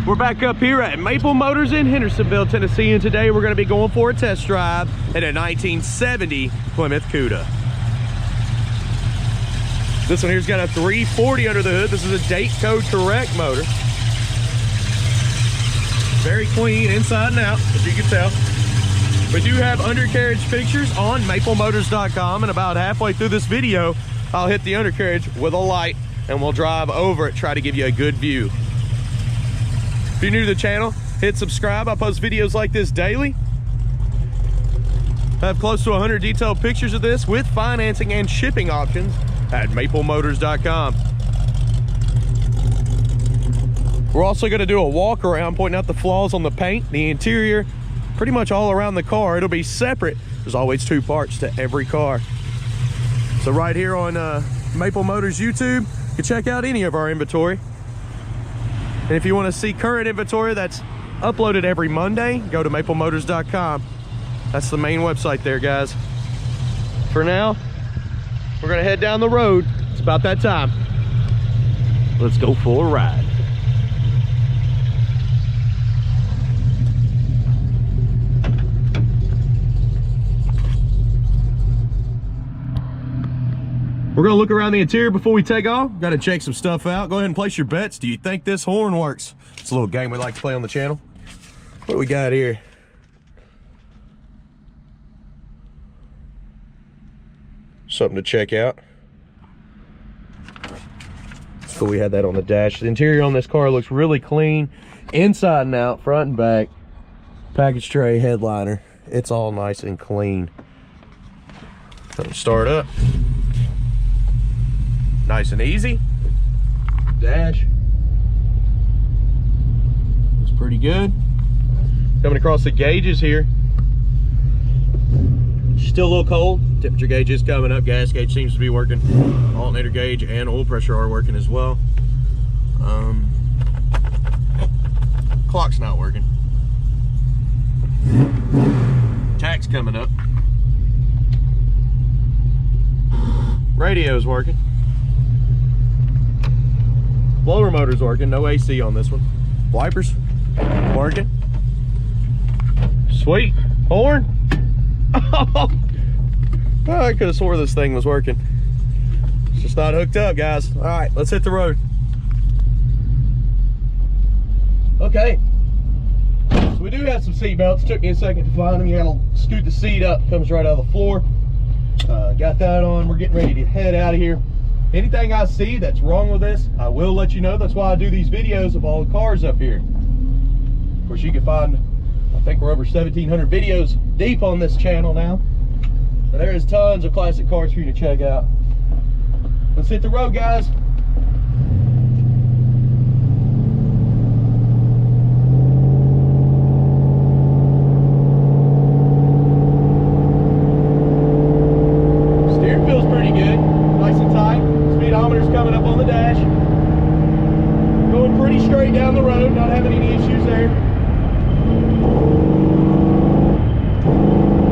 We're back up here at Maple Motors in Hendersonville, Tennessee, and today we're going to be going for a test drive in a 1970 Plymouth Cuda. This one here's got a 340 under the hood. This is a date code correct motor. Very clean inside and out, as you can tell. We do have undercarriage pictures on maplemotors.com, and about halfway through this video, I'll hit the undercarriage with a light and we'll drive over it, try to give you a good view. If you're new to the channel, hit subscribe. I post videos like this daily. I have close to 100 detailed pictures of this with financing and shipping options at maplemotors.com. We're also going to do a walk around, pointing out the flaws on the paint, the interior, pretty much all around the car. It'll be separate. There's always two parts to every car. So right here on Maple Motors YouTube, you can check out any of our inventory. And if you want to see current inventory that's uploaded every Monday, go to maplemotors.com. That's the main website there, guys. For now, we're going to head down the road. It's about that time. Let's go for a ride. We're gonna look around the interior before we take off. Got to check some stuff out. Go ahead and place your bets. Do you think this horn works? It's a little game we like to play on the channel. What do we got here? Something to check out. So we had that on the dash. The interior on this car looks really clean, inside and out, front and back. Package tray, headliner. It's all nice and clean. Let me start up. Nice and easy. Dash. Looks pretty good. Coming across the gauges here. Still a little cold. Temperature gauge is coming up. Gas gauge seems to be working. Alternator gauge and oil pressure are working as well. Clock's not working. Tach's coming up. Radio's working. Blower motor's working, no AC on this one. Wipers working. Sweet. Horn. Oh, I could have swore this thing was working. It's just not hooked up, guys. All right, let's hit the road. Okay. So we do have some seat belts. Took me a second to find them. You gotta scoot the seat up. Comes right out of the floor. Got that on. We're getting ready to head out of here. Anything I see that's wrong with this, I will let you know. That's why I do these videos of all the cars up here. Of course, you can find, I think we're over 1,700 videos deep on this channel now. But there is tons of classic cars for you to check out. Let's hit the road, guys. Steering feels pretty good, nice and tight. Speedometer's coming up on the dash. Going pretty straight down the road, not having any issues there.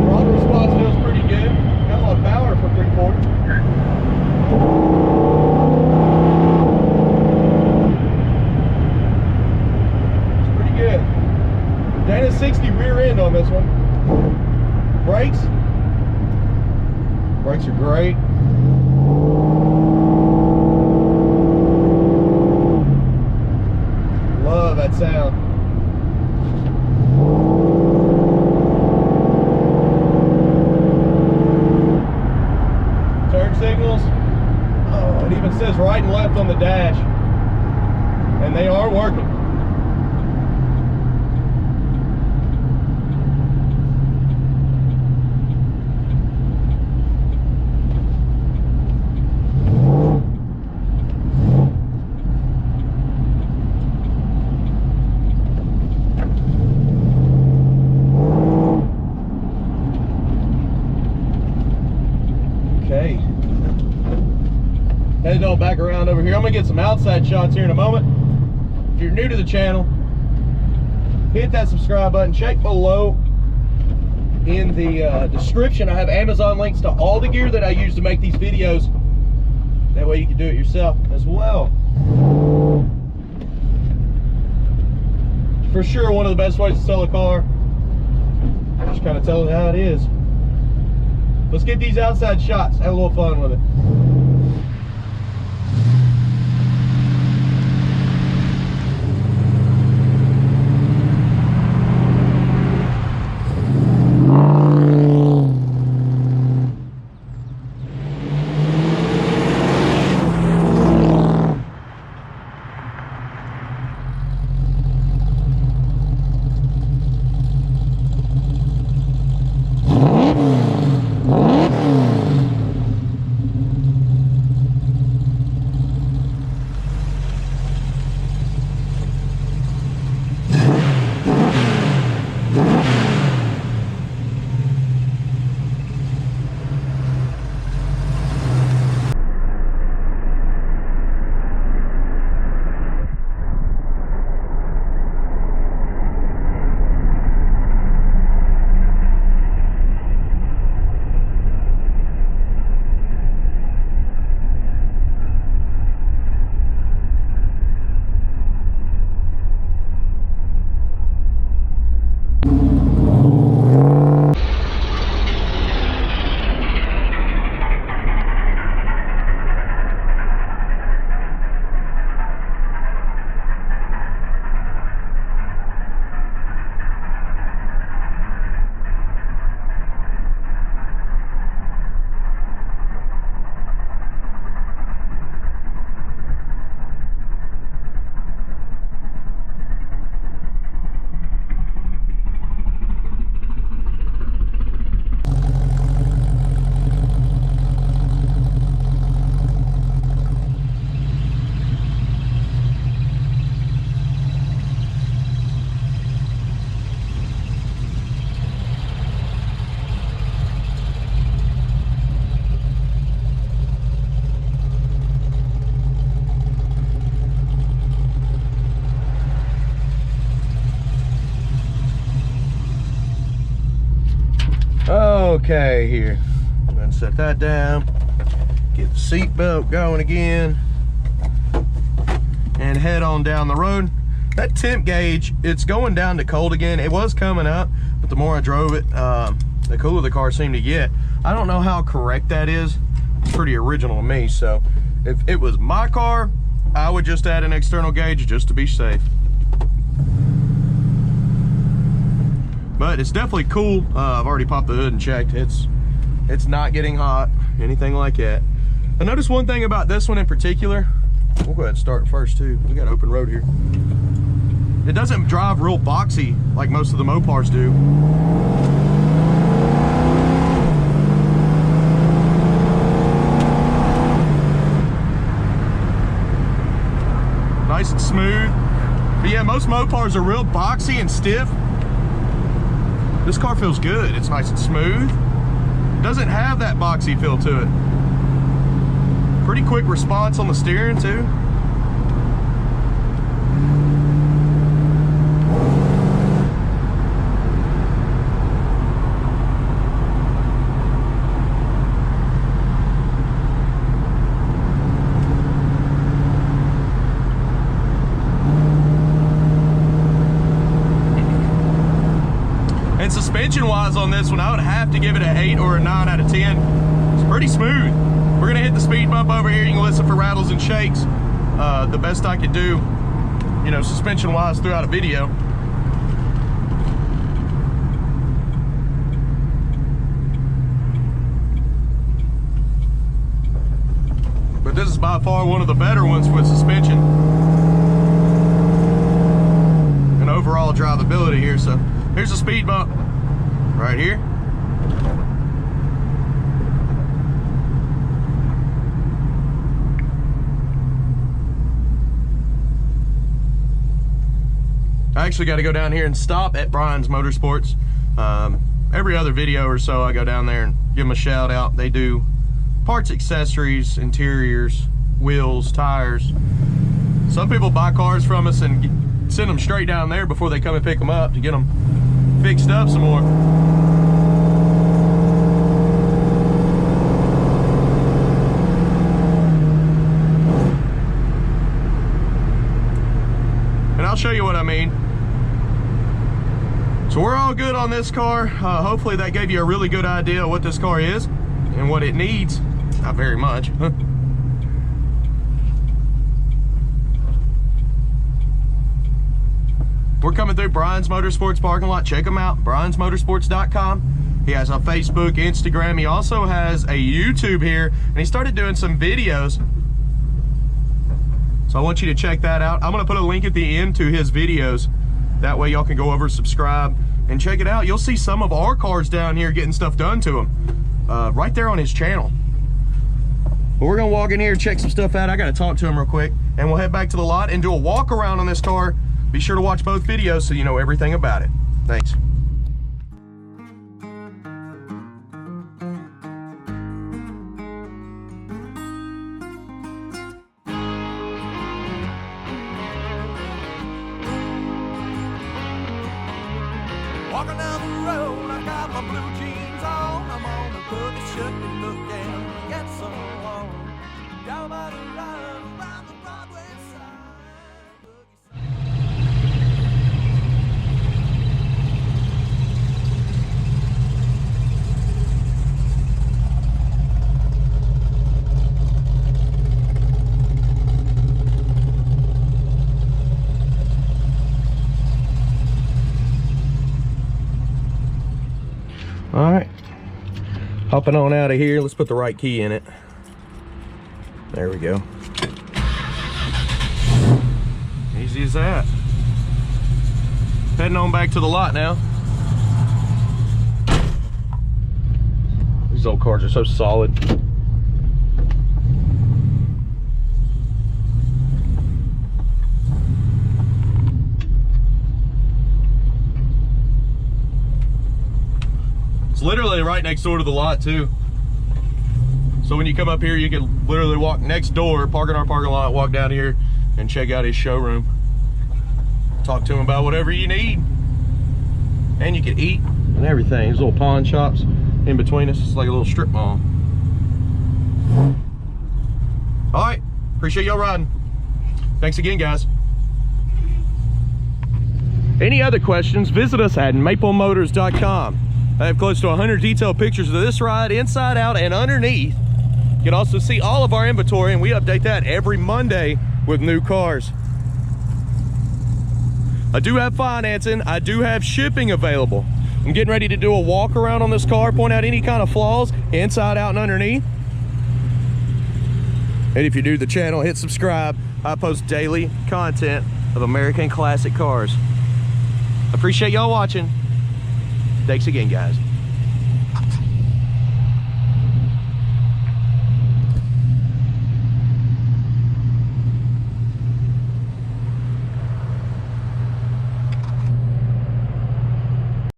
Throttle response feels pretty good. Got a lot of power for 340. It's pretty good. Dana 60 rear end on this one. Brakes. Brakes are great. Love that sound. Turn signals. Oh, it even says right and left on the dash. And they are working. Okay, headed on back around over here. I'm gonna get some outside shots here in a moment. If you're new to the channel, hit that subscribe button. Check below in the description. I have Amazon links to all the gear that I use to make these videos. That way you can do it yourself as well. for sure one of the best ways to sell a car. Just kind of tell it how it is. Let's get these outside shots, have a little fun with it. Okay, here, I'm gonna set that down, get the seat belt going again, and head on down the road. That temp gauge, it's going down to cold again. It was coming up, but the more I drove it, the cooler the car seemed to get. I don't know how correct that is. It's pretty original to me, so if it was my car, I would just add an external gauge just to be safe. But it's definitely cool. I've already popped the hood and checked. It's not getting hot, anything like that. I noticed one thing about this one in particular. We'll go ahead and start first too. We got open road here. It doesn't drive real boxy like most of the Mopars do. Nice and smooth. But yeah, most Mopars are real boxy and stiff. This car feels good. It's nice and smooth. Doesn't have that boxy feel to it. Pretty quick response on the steering too. And suspension wise on this one, I would have to give it an 8 or a 9 out of 10. It's pretty smooth. We're gonna hit the speed bump over here. You can listen for rattles and shakes. The best I could do, you know, suspension wise throughout a video. But this is by far one of the better ones with suspension and overall drivability here. So here's a speed bump right here. I actually got to go down here and stop at Brian's Motorsports. Every other video or so I go down there and give them a shout out. They do parts, accessories, interiors, wheels, tires. Some people buy cars from us and send them straight down there before they come and pick them up to get them fixed up some more. And I'll show you what I mean. this car. Hopefully that gave you a really good idea of what this car is and what it needs. Not very much. We're coming through Brian's Motorsports parking lot. Check him out, briansmotorsports.com. He has a Facebook, Instagram. He also has a YouTube here, and he started doing some videos. So I want you to check that out. I'm gonna put a link at the end to his videos. That way y'all can go over, subscribe, and check it out. You'll see some of our cars down here getting stuff done to them right there on his channel. But we're gonna walk in here and check some stuff out. I gotta talk to him real quick, and we'll head back to the lot and do a walk around on this car. Be sure to watch both videos so you know everything about it. Thanks. Walking down the road, I got my blue jeans on. I'm on the hook, it should be looking, get so long. Down by the ride, around the Broadway side. All right, hopping on out of here. Let's put the right key in it. There we go. Easy as that. Heading on back to the lot now. These old cars are so solid. It's literally right next door to the lot too. So when you come up here, you can literally walk next door, park in our parking lot, walk down here and check out his showroom. Talk to him about whatever you need. And you can eat and everything. There's little pawn shops in between us. It's like a little strip mall. All right, appreciate y'all riding. Thanks again, guys. Any other questions, visit us at maplemotors.com. I have close to 100 detailed pictures of this ride, inside out and underneath. You can also see all of our inventory, and we update that every Monday with new cars. I do have financing. I do have shipping available. I'm getting ready to do a walk around on this car, point out any kind of flaws, inside, out, and underneath. And if you're new to the channel, hit subscribe. I post daily content of American classic cars. Appreciate y'all watching. Thanks again, guys.